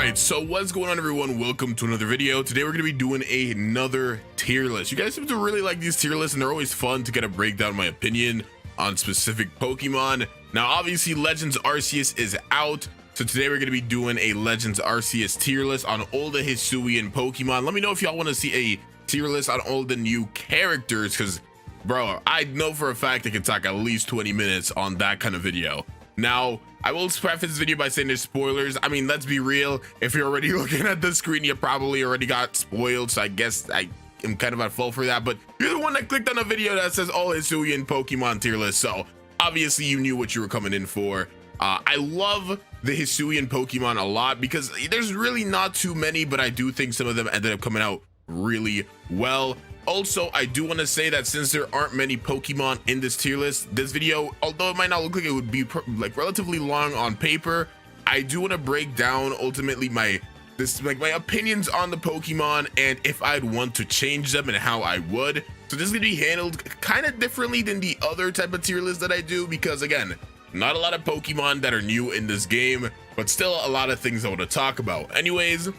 Alright, so what's going on, everyone? Welcome to another video. Today we're going to be doing another tier list. You guys seem to really like these tier lists, and they're always fun to kind of break down my opinion on specific Pokemon. Now, obviously, Legends Arceus is out, so today we're going to be doing a Legends Arceus tier list on all the Hisuian Pokemon. Let me know if y'all want to see a tier list on all the new characters, because, bro, I know for a fact I can talk at least 20 minutes on that kind of video. Now, I will preface this video by saying there's spoilers. I mean, let's be real. If you're already looking at the screen, you probably already got spoiled. So I guess I am kind of at fault for that. But you're the one that clicked on a video that says all Hisuian Pokemon tier list. So obviously you knew what you were coming in for. I love the Hisuian Pokemon a lot because there's really not too many, but I do think some of them ended up coming out really well. Also, I do want to say that since there aren't many Pokemon in this tier list, this video, although it might not look like it would be like relatively long on paper, I do want to break down ultimately my opinions on the Pokemon and if I'd want to change them and how I would. So this is going to be handled kind of differently than the other type of tier list that I do because, again, not a lot of Pokemon that are new in this game, but still a lot of things I want to talk about. Anyways,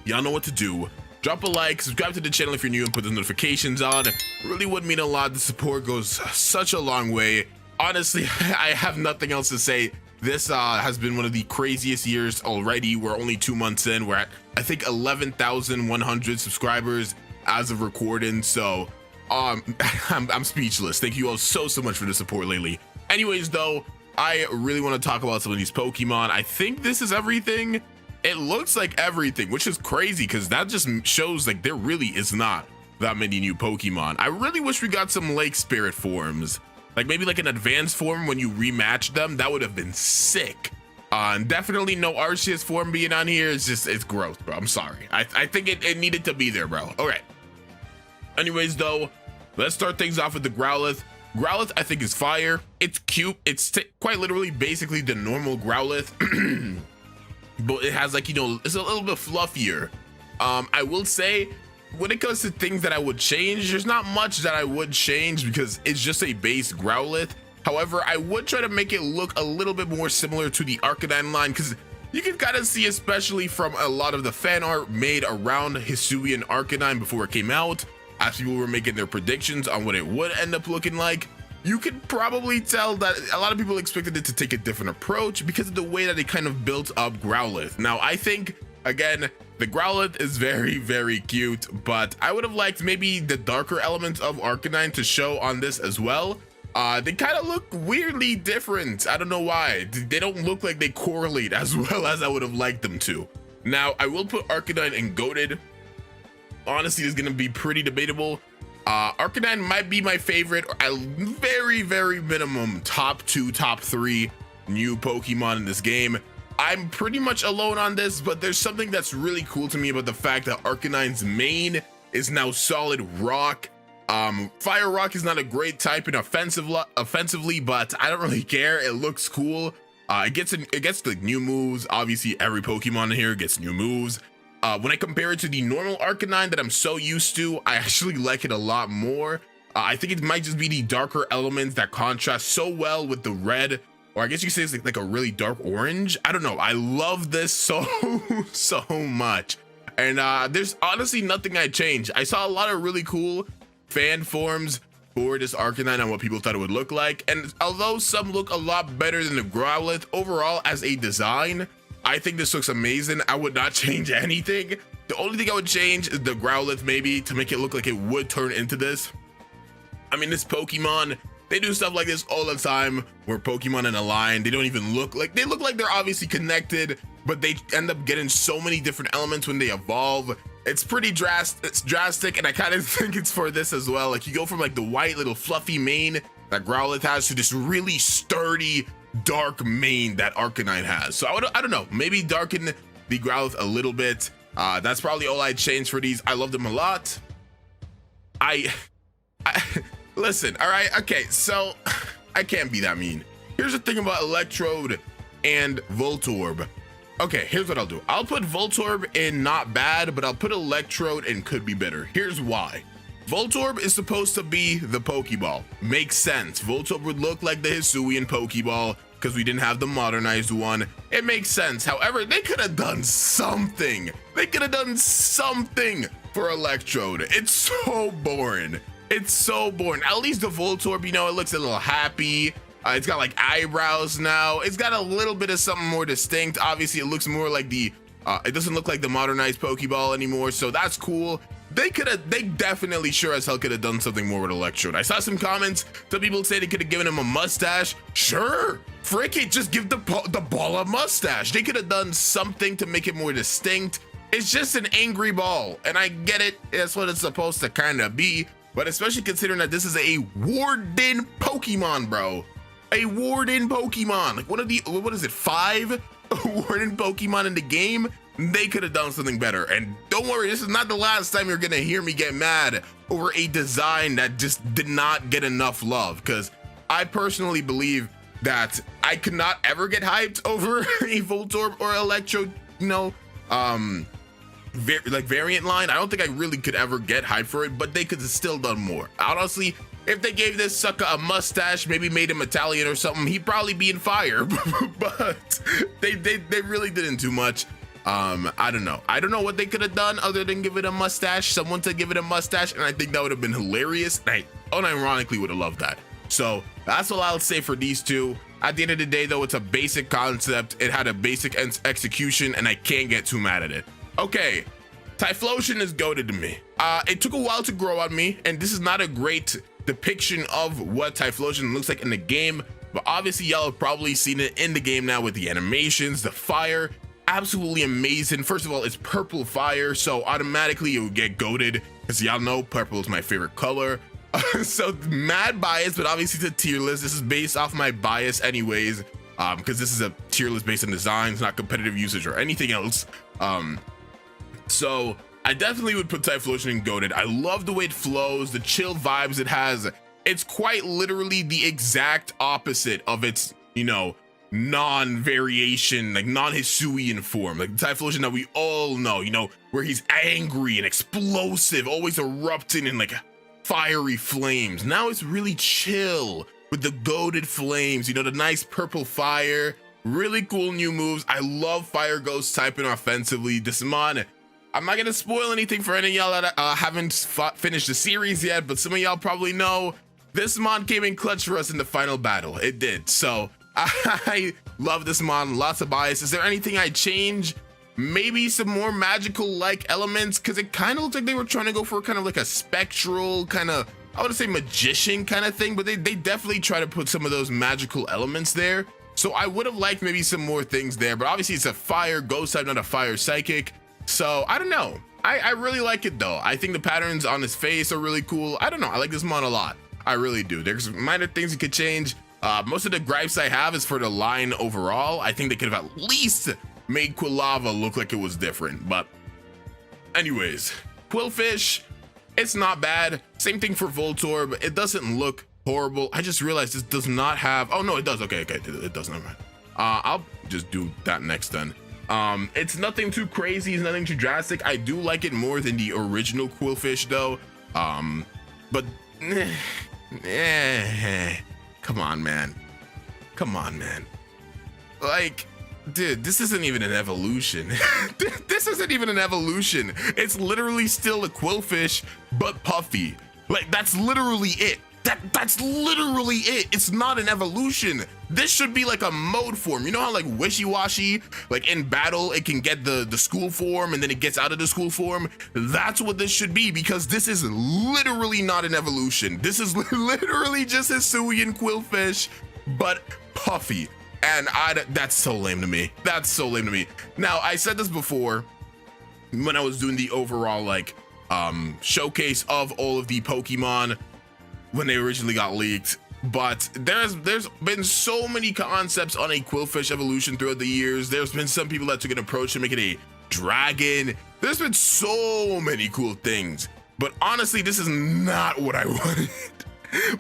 y'all know what to do. Drop a like, subscribe to the channel if you're new, and put the notifications on. It really would mean a lot. The support goes such a long way. Honestly, I have nothing else to say. This has been one of the craziest years already. We're only 2 months in. We're at, I think, 11,100 subscribers as of recording. So I'm speechless. Thank you all so much for the support lately. Anyways, though, I really want to talk about some of these Pokemon. I think this is everything. It looks like everything, which is crazy because that just shows like there really is not that many new Pokemon. I really wish we got some Lake Spirit forms, like maybe like an advanced form when you rematch them. That would have been sick. And definitely no Arceus form being on here. It's gross, bro. I'm sorry. I think it needed to be there, bro. All right. Anyways, though, let's start things off with the Growlithe. Growlithe, I think, is fire. It's cute. It's quite literally basically the normal Growlithe. But it has, like, you know, it's a little bit fluffier. I will say, when it comes to things that I would change, there's not much that I would change because it's just a base Growlithe. However, I would try to make it look a little bit more similar to the Arcanine line because you can kind of see, especially from a lot of the fan art made around Hisuian Arcanine before it came out, as people were making their predictions on what it would end up looking like. You could probably tell that a lot of people expected it to take a different approach because of the way that they kind of built up Growlithe. Now, I think, again, the Growlithe is very cute, but I would have liked maybe the darker elements of Arcanine to show on this as well. They kind of look weirdly different. I don't know why. They don't look like they correlate as well as I would have liked them to. Now, I will put Arcanine in Goated. Honestly, it's going to be pretty debatable. Arcanine might be my favorite, or a very minimum top 2, top 3 new Pokemon in this game. I'm pretty much alone on this, but there's something that's really cool to me about the fact that Arcanine's main is now solid rock. Fire rock is not a great type in offensively, but I don't really care. It looks cool. It gets the new moves. Obviously, every Pokemon in here gets new moves. When I compare it to the normal Arcanine that I'm so used to, I actually like it a lot more. I think it might just be the darker elements that contrast so well with the red, or I guess you could say it's like a really dark orange. I don't know. I love this so much. And there's honestly nothing I'd change. I saw a lot of really cool fan forms for this Arcanine and what people thought it would look like. And although some look a lot better than the Growlithe, overall as a design, I think this looks amazing. I would not change anything. The only thing I would change is the Growlithe, maybe, to make it look like it would turn into this. I mean, this Pokemon, they do stuff like this all the time where Pokemon in a line, they don't even look like, they look like they're obviously connected, but they end up getting so many different elements when they evolve. It's pretty drastic, and I kind of think it's for this as well. Like, you go from like the white little fluffy mane that Growlithe has to this really sturdy, dark mane that Arcanine has. So I don't know, maybe darken the Growlithe a little bit. That's probably all I'd change for these. I love them a lot. I listen, all right, okay, so I can't be that mean. Here's the thing about Electrode and Voltorb. Okay, here's what I'll do. I'll put Voltorb in not bad, but I'll put Electrode in could be better. Here's why. Voltorb is supposed to be the Pokeball. Makes sense. Voltorb would look like the Hisuian Pokeball. because we didn't have the modernized one. It makes sense. However, they could have done something. They could have done something for Electrode. It's so boring. It's so boring. At least the Voltorb, you know, it looks a little happy. It's got like eyebrows now. It's got a little bit of something more distinct. Obviously, it looks more like the, it doesn't look like the modernized Pokeball anymore. So that's cool. They definitely sure as hell could have done something more with Electrode. I saw some comments. Some people say they could have given him a mustache. Sure, frick it, just give the ball a mustache. They could have done something to make it more distinct. It's just an angry ball, and I get it. That's what it's supposed to kind of be. But especially considering that this is a Warden Pokemon, bro. A Warden Pokemon. Like one of the, what is it, 5 Warden Pokemon in the game? They could have done something better. And don't worry, this is not the last time you're gonna hear me get mad over a design that just did not get enough love. Because I personally believe that I could not ever get hyped over a Voltorb or Electrode, you know, variant line. I don't think I really could ever get hyped for it, but they could have still done more. Honestly, if they gave this sucker a mustache, maybe made him Italian or something, he'd probably be in fire. But they really didn't too much. I don't know what they could have done other than give it a mustache, someone to give it a mustache, and I think that would have been hilarious. I unironically would have loved that. So that's all I'll say for these two. At the end of the day, though, it's a basic concept. It had a basic execution, and I can't get too mad at it. Okay, Typhlosion is goated to me. It took a while to grow on me, and this is not a great depiction of what Typhlosion looks like in the game, but obviously y'all have probably seen it in the game now with the animations, the fire. Absolutely amazing. First of all, it's purple fire, so automatically it will get goated, because y'all know purple is my favorite color. So mad bias, but obviously it's a tier list. This is based off my bias anyways, because this is a tier list based on designs, not competitive usage or anything else. So I definitely would put Typhlosion in goated. I love the way it flows, the chill vibes it has. It's quite literally the exact opposite of its, you know, non-variation, like non-Hisuian form, like the Typhlosion that we all know, you know, where he's angry and explosive, always erupting in like fiery flames. Now it's really chill with the goated flames, you know, the nice purple fire. Really cool new moves. I love Fire Ghost typing offensively. This mon, I'm not gonna spoil anything for any of y'all that haven't finished the series yet, but some of y'all probably know this mon came in clutch for us in the final battle. It did. So I love this mon. Lots of bias. Is there anything I'd change? Maybe some more magical like elements, because it kind of looks like they were trying to go for kind of like a spectral kind of, I would say magician kind of thing, but they definitely try to put some of those magical elements there. So I would have liked maybe some more things there, but obviously it's a fire ghost type, not a fire psychic. So I don't know. I really like it though. I think the patterns on his face are really cool. I don't know. I like this mon a lot. I really do. There's minor things you could change. Most of the gripes I have is for the line overall. I think they could have at least made Kleavor look like it was different. But anyways, Qwilfish, it's not bad. Same thing for Voltorb. It doesn't look horrible. I just realized this does not have, oh no, it does. Okay, it does. Never mind. I'll just do that next then. It's nothing too crazy. It's nothing too drastic. I do like it more than the original Qwilfish though. But come on, man. Like, dude, this isn't even an evolution. This isn't even an evolution. It's literally still a Qwilfish, but puffy. Like, that's literally it. That's literally it. It's not an evolution. This should be like a mode form. You know how like wishy-washy, like in battle, it can get the school form and then it gets out of the school form? That's what this should be, because this is literally not an evolution. This is literally just Hisuian Qwilfish, but puffy. And that's so lame to me. That's so lame to me. Now, I said this before when I was doing the overall like showcase of all of the Pokemon when they originally got leaked, but there's been so many concepts on a Qwilfish evolution throughout the years. There's been some people that took an approach to make it a dragon. There's been so many cool things, but honestly, this is not what I wanted.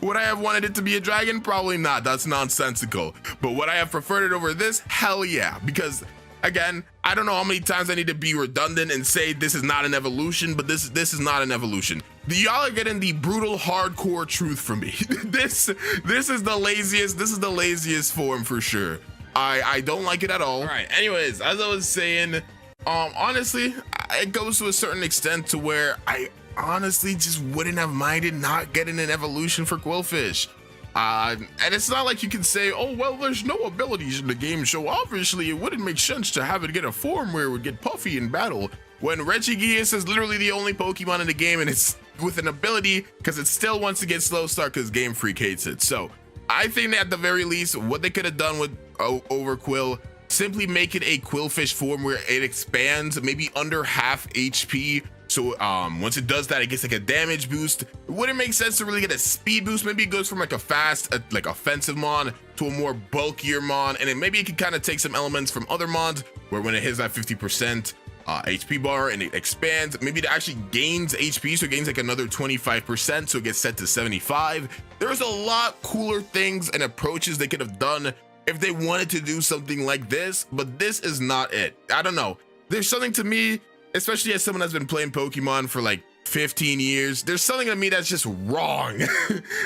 Would I have wanted it to be a dragon? Probably not. That's nonsensical. But would I have preferred it over this? Hell yeah. Because again, I don't know how many times I need to be redundant and say this is not an evolution, but this is not an evolution. y'all are getting the brutal hardcore truth from me. This is the laziest form for sure. I don't like it at all. All right, anyways, as I was saying, honestly, it goes to a certain extent to where I honestly just wouldn't have minded not getting an evolution for Qwilfish. And it's not like you can say, oh, well, there's no abilities in the game, so obviously it wouldn't make sense to have it get a form where it would get puffy in battle, when Regigigas is literally the only Pokemon in the game, and it's with an ability because it still wants to get slow start because Game Freak hates it. So I think that at the very least, what they could have done with Overqwil, simply make it a Qwilfish form where it expands maybe under half HP. So once it does that, it gets like a damage boost. It wouldn't make sense to really get a speed boost. Maybe it goes from like a fast, like offensive mon to a more bulkier mon, and then maybe it can kind of take some elements from other mons where when it hits that 50% HP bar and it expands, maybe it actually gains HP, so it gains like another 25%, so it gets set to 75. There's a lot cooler things and approaches they could have done if they wanted to do something like this, but this is not it. I don't know. There's something to me, especially as someone that's been playing Pokemon for like 15 years, there's something to me that's just wrong.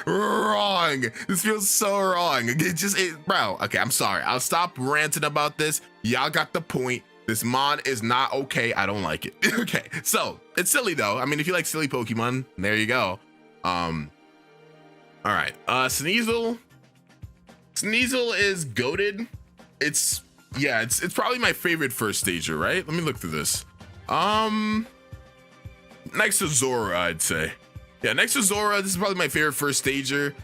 Wrong. This feels so wrong. Bro, okay, I'm sorry. I'll stop ranting about this. Y'all got the point. This mod is not okay. I don't like it. Okay, so it's silly though. I mean, if you like silly Pokemon, there you go. All right, Sneasel is goated. It's probably my favorite first stager, right? Let me look through this. Next to Zora, I'd say. Yeah, next to Zora, this is probably my favorite first stager.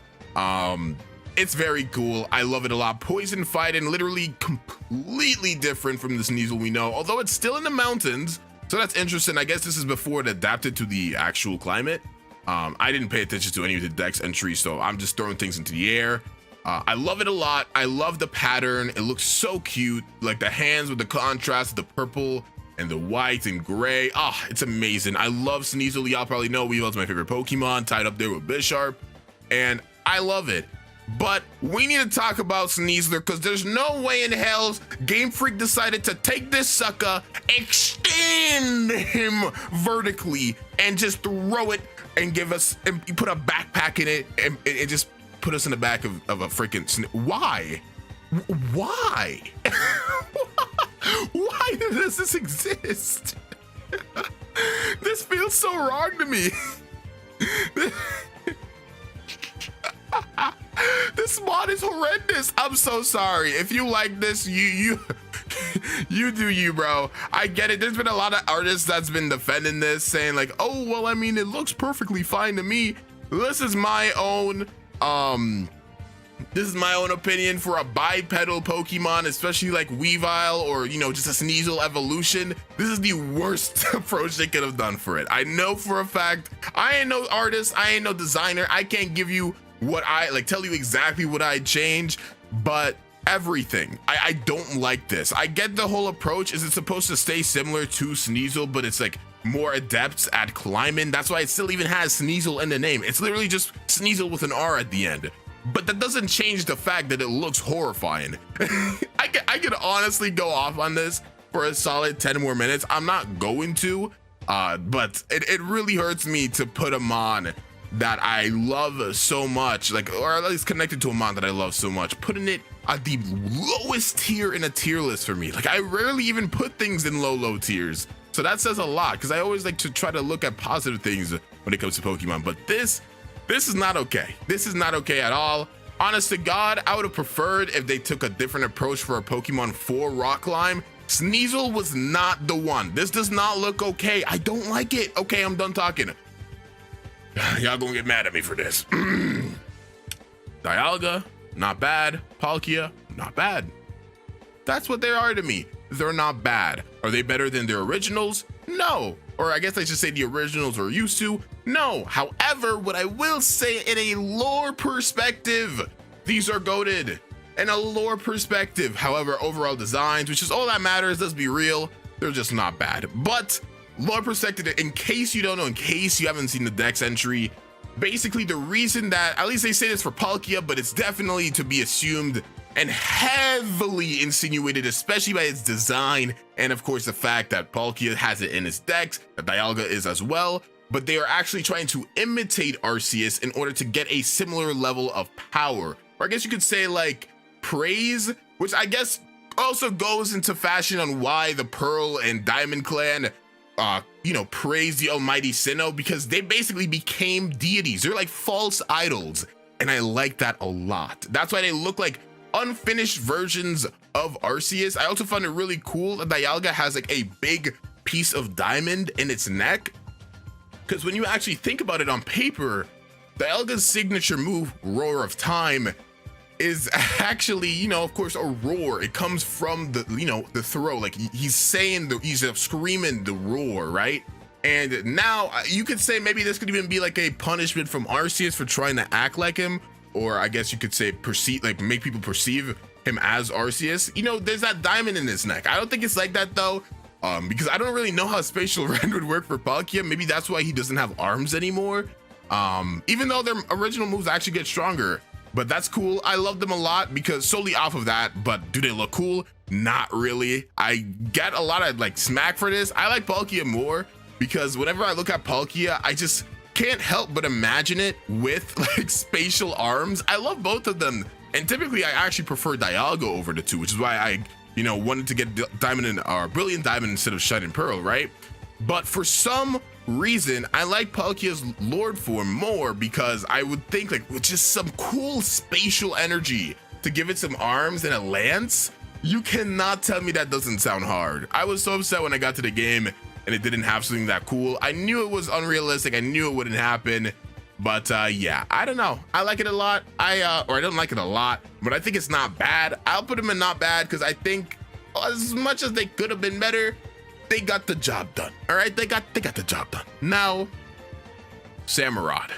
It's very cool. I love it a lot. Poison fighting, literally completely different from the Sneasel we know, although it's still in the mountains, so that's interesting. I guess this is before it adapted to the actual climate. I didn't pay attention to any of the dex entries, so I'm just throwing things into the air. I love it a lot. I love the pattern. It looks so cute, like the hands with the contrast, the purple and the white and gray. It's amazing. I love Sneasel. Y'all probably know Weavel's my favorite Pokemon, tied up there with Bisharp, and I love it. But we need to talk about Sneasler, because there's no way in hell Game Freak decided to take this sucker, extend him vertically, and just throw it and give us, and put a backpack in it, and just put us in the back of a freaking Why? Why? Why does this exist? This feels so wrong to me. This mod is horrendous. I'm so sorry. If you like this, you do you, bro. I get it. There's been a lot of artists that's been defending this, saying like, oh, well, I mean, it looks perfectly fine to me. This is my own opinion for a bipedal Pokemon, especially like Weavile or, you know, just a Sneasel evolution. This is the worst approach they could have done for it. I know for a fact. I ain't no artist. I ain't no designer. I can't give you what I like, tell you exactly what I'd change, but everything. I don't like this. I get the whole approach. Is it supposed to stay similar to Sneasel, but it's like more adepts at climbing? That's why it still even has Sneasel in the name. It's literally just Sneasel with an R at the end. But that doesn't change the fact that it looks horrifying. I could honestly go off on this for a solid 10 more minutes. I'm not going to, but it really hurts me to put a mon that I love so much, like, or at least connected to a mon that I love so much, putting it at the lowest tier in a tier list for me. Like, I rarely even put things in low tiers. So that says a lot, because I always like to try to look at positive things when it comes to Pokemon. But this is not okay. This is not okay at all. Honest to God, I would have preferred if they took a different approach for a Pokemon for Rock Climb. Sneasel was not the one. This does not look okay. I don't like it. Okay, I'm done talking. Y'all gonna get mad at me for this. Dialga, not bad. Palkia, not bad. That's what they are to me. They're not bad. Are they better than their originals? No. Or I guess I should say the originals are used to. No. However, what I will say in a lore perspective, these are goated. In a lore perspective, however, overall designs, which is all that matters, let's be real, they're just not bad. But lore perspective, in case you don't know, in case you haven't seen the dex entry, basically the reason that, at least they say this for Palkia, but it's definitely to be assumed and heavily insinuated, especially by its design, and of course the fact that Palkia has it in its dex, that Dialga is as well. but they are actually trying to imitate Arceus in order to get a similar level of power. Or I guess you could say like praise, which I guess also goes into fashion on why the Pearl and Diamond clan praise the almighty Sinnoh, because they basically became deities. They're like false idols, and I like that a lot. That's why they look like unfinished versions of Arceus. I also found it really cool that Dialga has like a big piece of diamond in its neck, because when you actually think about it on paper, Dialga's signature move, Roar of Time, is actually, of course, a roar. It comes from the, the throat. Like he's saying, he's screaming the roar, right? And now you could say maybe this could even be like a punishment from Arceus for trying to act like him, or I guess you could say make people perceive him as Arceus. There's that diamond in his neck. I don't think it's like that though, because I don't really know how spatial rend would work for Palkia. Maybe that's why he doesn't have arms anymore. Even though their original moves actually get stronger. But that's cool. I love them a lot because solely off of that. But do they look cool? Not really. I get a lot of like smack for this. I like Palkia more because whenever I look at Palkia, I just can't help but imagine it with like spatial arms. I love both of them. And typically I actually prefer Dialga over the two, which is why I, wanted to get Diamond or Brilliant Diamond instead of Shining Pearl, right? But for some reason, I like Palkia's Lord form more because I would think like with just some cool spatial energy to give it some arms and a lance. You cannot tell me that doesn't sound hard. I was so upset when I got to the game and it didn't have something that cool. I knew it was unrealistic. I knew it wouldn't happen. But yeah, I don't know. I like it a lot. I don't like it a lot, but I think it's not bad. I'll put them in not bad because I think as much as they could have been better, they got the job done. All right, they got the job done. Now, Samurott.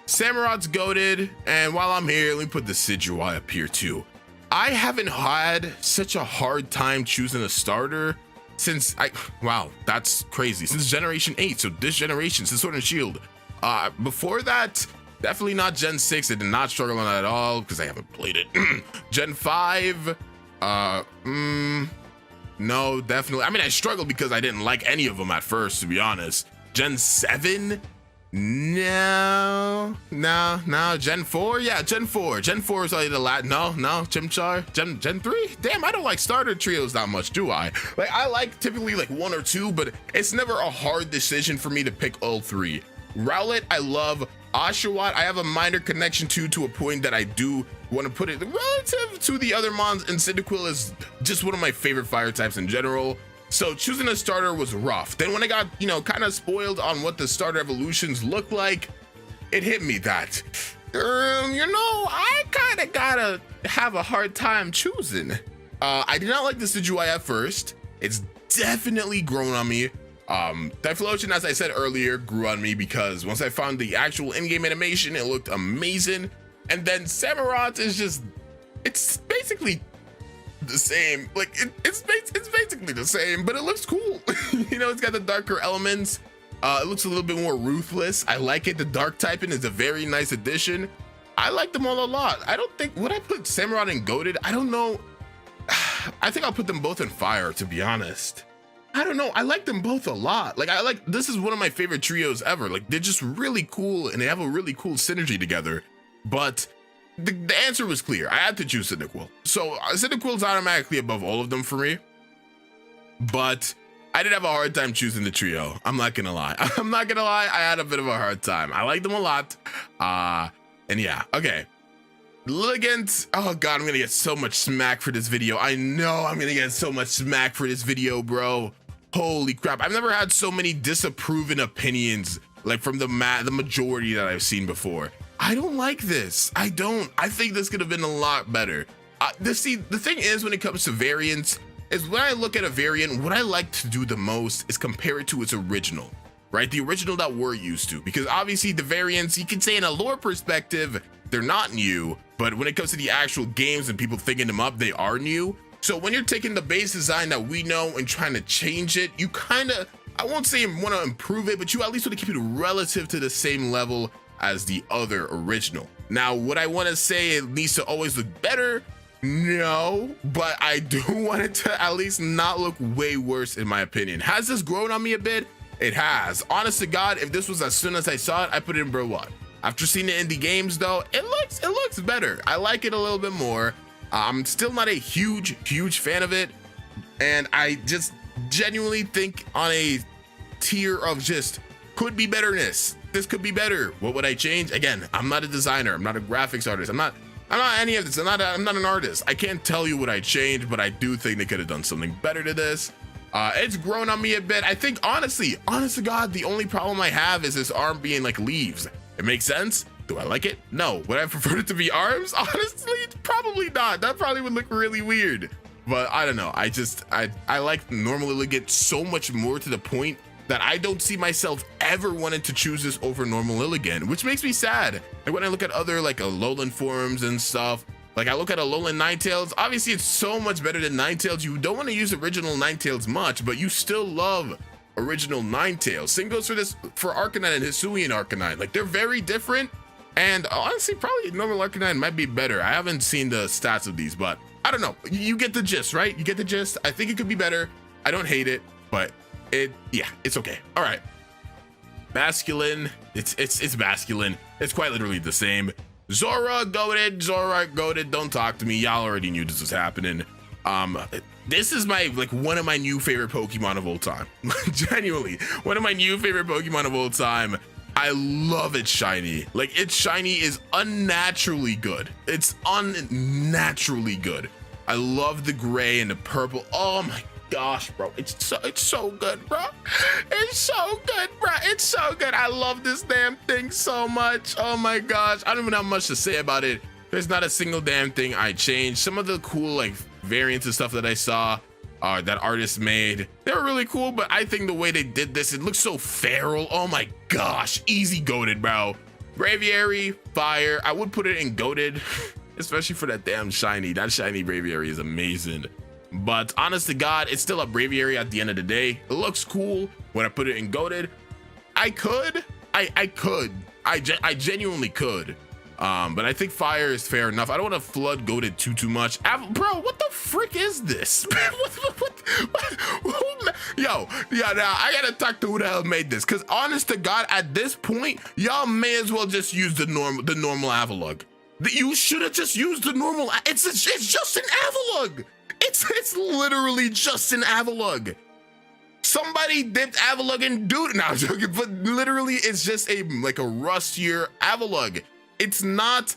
Samurott's goated, and while I'm here, let me put the Decidueye up here too. I haven't had such a hard time choosing a starter since wow, that's crazy. Since Generation 8, so this generation, since Sword and Shield. Before that, definitely not Gen 6. I did not struggle on that at all because I haven't played it. Gen 5, no, definitely. I mean, I struggled because I didn't like any of them at first, to be honest. Gen 7? No. Gen 4? Yeah, Gen 4. Gen 4 is only the last. No, Chimchar. Gen 3? Damn, I don't like starter trios that much, do I? Like, I like typically like one or two, but it's never a hard decision for me to pick all three. Rowlet, I love. Oshawott, I have a minor connection to a point that I do want to put it relative to the other mons, and Cyndaquil is just one of my favorite fire types in general. So choosing a starter was rough. Then when I got, kind of spoiled on what the starter evolutions look like, it hit me that, I kind of gotta have a hard time choosing. I did not like the Decidueye at first. It's definitely grown on me. Typhlosion, as I said earlier, grew on me because once I found the actual in-game animation, it looked amazing. And then Samurott is just, it's basically the same. Like it's basically the same, but it looks cool. It's got the darker elements. It looks a little bit more ruthless. I like it. The dark typing is a very nice addition. I like them all a lot. I don't think, would I put Samurott in goated? I don't know. I think I'll put them both in fire, to be honest. I don't know. I like them both a lot. Like, this is one of my favorite trios ever. Like, they're just really cool and they have a really cool synergy together. But the answer was clear. I had to choose Cyndaquil. So Cyndaquil's automatically above all of them for me. But I did have a hard time choosing the trio. I'm not gonna lie. I had a bit of a hard time. I like them a lot. And yeah, okay. Lilligant, oh god, I'm gonna get so much smack for this video. I know I'm gonna get so much smack for this video, bro. Holy crap, I've never had so many disapproving opinions like from the majority that I've seen before. I don't like this. I think this could have been a lot better. The thing is, when it comes to variants, is when I look at a variant, what I like to do the most is compare it to its original, right? The original that we're used to, because obviously the variants, you can say in a lore perspective, they're not new, but when it comes to the actual games and people thinking them up, they are new. So when you're taking the base design that we know and trying to change it, you kind of, I won't say want to improve it, but you at least want to keep it relative to the same level as the other original. Now, would I want to say it needs to always look better? No, but I do want it to at least not look way worse, in my opinion. Has this grown on me a bit? it has. Honest to God, if this was as soon as I saw it, I put it in Bro 1. After seeing it in the games though, it looks better. I like it a little bit more. I'm still not a huge fan of it, and I just genuinely think on a tier of just could be betterness. This could be better. What would I change? Again, I'm not a designer. I'm not a graphics artist. I'm not any of this. I'm not an artist. I can't tell you what I changed, but I do think they could have done something better to this. It's grown on me a bit. I think honest to God, the only problem I have is this arm being like leaves. It makes sense. Do I like it? No. Would I prefer it to be arms? Honestly, probably not. That probably would look really weird. But I don't know. I like normal Lilligant so much more, to the point that I don't see myself ever wanting to choose this over normal Lilligant, which makes me sad. Like when I look at other like Alolan forms and stuff, like I look at Alolan Ninetales, obviously it's so much better than Ninetales. You don't want to use original Ninetales much, but you still love original Ninetales. Same goes for Arcanine and Hisuian Arcanine. Like they're very different, and honestly probably normal Arcanine might be better. I haven't seen the stats of these, but I don't know. You get the gist, right? You get the gist. I think it could be better. I don't hate it, but it's okay. All right, masculine. It's masculine. It's quite literally the same. Zoroark goated. Don't talk to me. Y'all already knew this was happening. This is one of my new favorite Pokemon of all time. Genuinely, one of my new favorite Pokemon of all time. I love its shiny. Like its shiny is unnaturally good. It's unnaturally good. I love the gray and the purple. Oh my gosh, bro. It's so good, bro. It's so good, bro. It's so good. I love this damn thing so much. Oh my gosh. I don't even have much to say about it. There's not a single damn thing I changed. Some of the cool like variants and stuff that I saw that artists made, they were really cool, but I think the way they did this, it looks so feral. Oh my gosh, easy goated, bro. Braviary, fire. I would put it in goated, especially for that damn shiny. That shiny Braviary is amazing. But honest to God, it's still a Braviary at the end of the day. It looks cool. When I put it in goated, I genuinely could. But I think fire is fair enough. I don't want to flood goated too much. Bro, what the frick is this? Yo, now I gotta talk to who the hell made this, because honest to God, at this point, y'all may as well just use the normal Avalugg. You should have just used the normal. It's just an Avalugg. It's literally just an Avalugg. Somebody dipped Avalugg in dude. No, I'm joking, but literally it's just a rustier Avalugg. It's not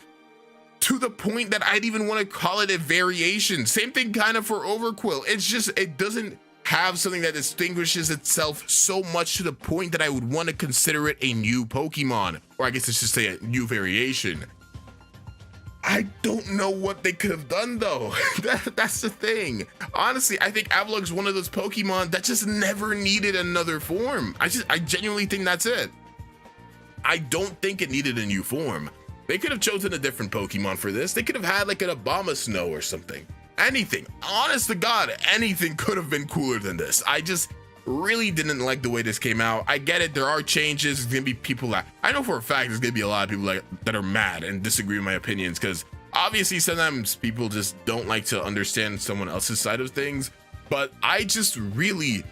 to the point that I'd even want to call it a variation. Same thing kind of for Overqwil. It's just, it doesn't have something that distinguishes itself so much to the point that I would want to consider it a new Pokemon, or I guess it's just say a new variation. I don't know what they could have done though. That's the thing. Honestly, I think Avalugg's one of those Pokemon that just never needed another form. I genuinely think that's it. I don't think it needed a new form. They could have chosen a different Pokemon for this. They could have had like an Abomasnow or something. Anything. Honest to God, anything could have been cooler than this. I just really didn't like the way this came out. I get it. There are changes. There's gonna be people that I know for a fact there's gonna be a lot of people that are mad and disagree with my opinions, because obviously sometimes people just don't like to understand someone else's side of things. But I just really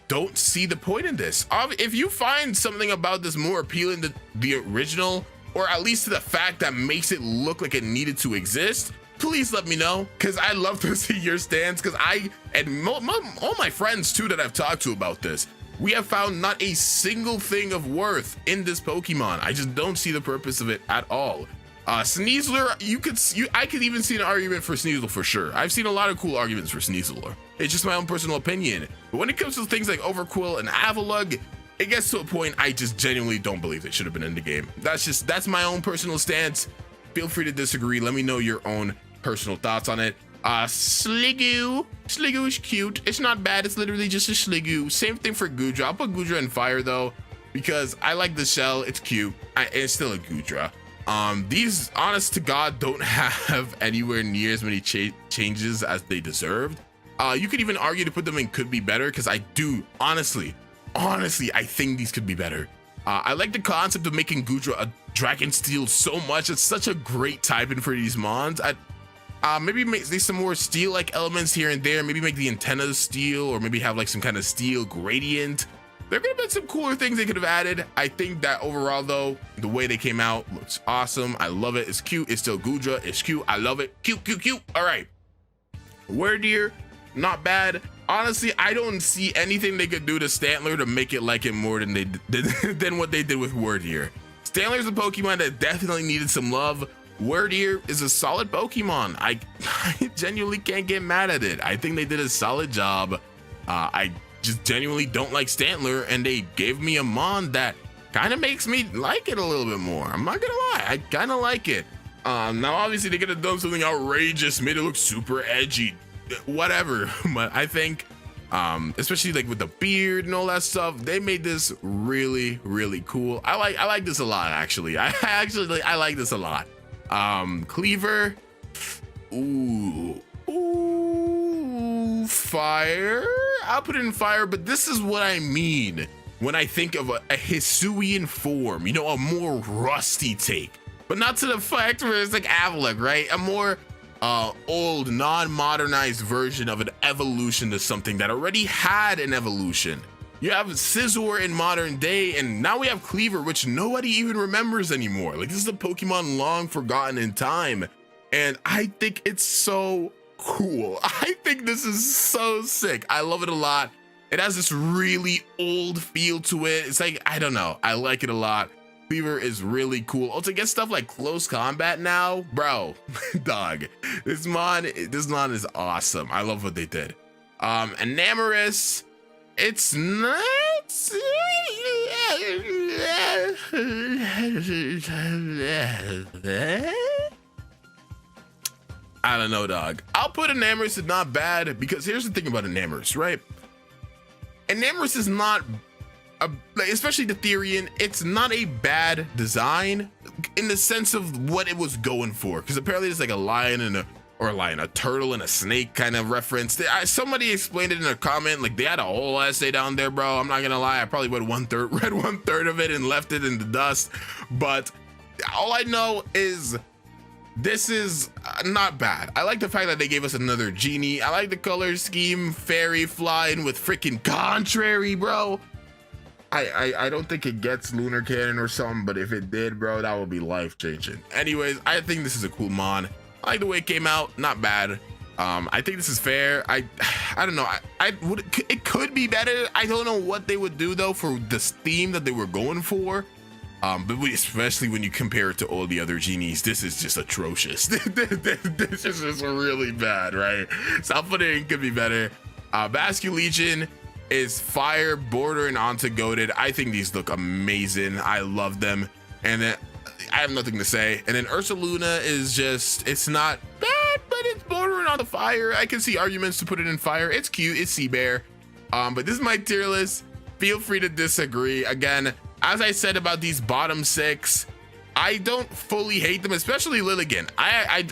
don't see the point in this. If you find something about this more appealing to the original, or at least to the fact that makes it look like it needed to exist, please let me know, because I love to see your stance. Because I and all my friends too that I've talked to about this, we have found not a single thing of worth in this Pokemon. I just don't see the purpose of it at all. Sneasler, I could even see an argument for Sneasel for sure. I've seen a lot of cool arguments for Sneasler. It's just my own personal opinion. But when it comes to things like Overqwil and Avalugg, it gets to a point I just genuinely don't believe they should have been in the game. That's my own personal stance. Feel free to disagree. Let me know your own personal thoughts on it. Sliggoo is cute. It's not bad. It's literally just a Sliggoo. Same thing for Goodra. I'll put Goodra in fire though, because I like the shell. It's cute. It's still a Goodra. These, honest to God, don't have anywhere near as many changes as they deserved. You could even argue to put them in could be better, because I do honestly, I think these could be better. I like the concept of making Goodra a Dragon Steel so much. It's such a great typing for these mons. Maybe make some more steel-like elements here and there. Maybe make the antennas steel, or maybe have like some kind of steel gradient. There could have been some cooler things they could have added. I think that overall, though, the way they came out looks awesome. I love it. It's cute. It's still Goodra. It's cute. I love it. Cute, cute, cute. All right. Wyrdeer, not bad. Honestly, I don't see anything they could do to Stantler to make it like it more than they did than what they did with Wyrdeer. Stantler's a Pokemon that definitely needed some love. Wyrdeer is a solid Pokemon. I genuinely can't get mad at it. I think they did a solid job. I just genuinely don't like Stantler, and they gave me a Mon that kind of makes me like it a little bit more. I'm not gonna lie, I kind of like it. Now obviously they could have done something outrageous, made it look super edgy, whatever, but I think especially like with the beard and all that stuff, they made this really, really cool. I like this a lot, actually. I like this a lot. Kleavor, ooh, fire. I'll put it in fire, but this is what I mean when I think of a Hisuian form, you know, a more rusty take, but not to the fact where it's like Avalugg, right? A more old, non-modernized version of an evolution to something that already had an evolution. You have Scizor in modern day, and now we have Kleavor, which nobody even remembers anymore. Like, this is a Pokemon long forgotten in time, and I think it's so cool. I think this is so sick. I love it a lot. It has this really old feel to it. It's like, I don't know, I like it a lot. Kleavor is really cool. Also, get stuff like close combat now, bro. Dog, this mon is awesome. I love what they did. Enamorous, it's not I don't know, dog. I'll put Enamorous is not bad, because here's the thing about Enamorous, right? Enamorous is not especially the Therian, it's not a bad design in the sense of what it was going for, because apparently it's like a lion and a turtle and a snake kind of reference. Somebody explained it in a comment, like they had a whole essay down there, bro. I'm not gonna lie, I probably read one third of it and left it in the dust, but all I know is this is not bad. I like the fact that they gave us another genie. I like the color scheme, fairy flying with freaking contrary, bro. I don't think it gets lunar cannon or something, but if it did, bro, that would be life changing. Anyways, I think this is a cool mon. I like the way it came out, not bad. I think this is fair. I don't know. It could be better. I don't know what they would do though for this theme that they were going for. But especially when you compare it to all the other genies, this is just atrocious. This is just really bad, right? So I'll put it in could be better. Basculegion is fire bordering onto goated. I think these look amazing. I love them. And then I have nothing to say. And then Ursaluna is just, it's not bad, but it's bordering on the fire. I can see arguments to put it in fire. It's cute. It's Sea Bear. But this is my tier list. Feel free to disagree. Again, as I said about these bottom 6, I don't fully hate them, especially Lilligant. I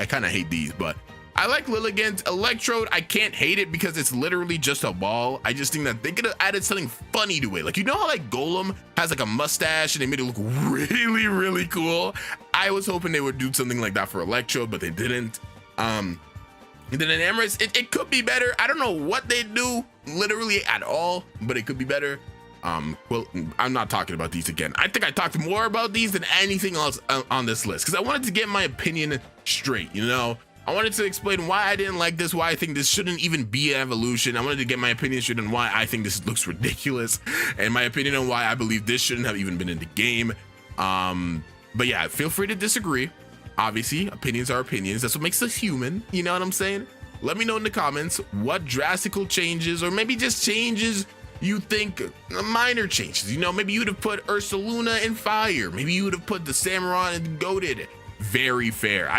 kind of hate these, but I like Lilligant. Electrode, I can't hate it because it's literally just a ball. I just think that they could have added something funny to it. Like, you know how like Golem has like a mustache and they made it look really, really cool? I was hoping they would do something like that for Electrode, but they didn't. And then Enamorous, it could be better. I don't know what they do literally at all, but it could be better. Well, I'm not talking about these again. I think I talked more about these than anything else on this list, because I wanted to get my opinion straight, you know? I wanted to explain why I didn't like this, why I think this shouldn't even be an evolution. I wanted to get my opinion straight on why I think this looks ridiculous, and my opinion on why I believe this shouldn't have even been in the game. But yeah, feel free to disagree. Obviously, opinions are opinions. That's what makes us human. You know what I'm saying? Let me know in the comments what drastical changes, or maybe just changes you think, minor changes. You know, maybe you would have put Ursaluna in fire. Maybe you would have put the Samurott and goated. Very fair.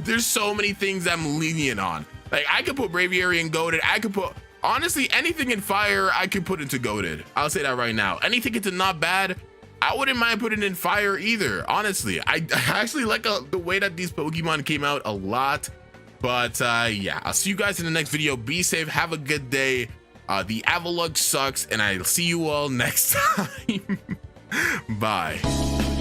There's so many things I'm lenient on. Like, I could put Braviary and goated. I could put, honestly, anything in fire I could put into goated. I'll say that right now. Anything into not bad, I wouldn't mind putting in fire either. Honestly, I actually like the way that these Pokemon came out a lot. But yeah, I'll see you guys in the next video. Be safe. Have a good day. The Avalugg sucks, and I'll see you all next time. Bye.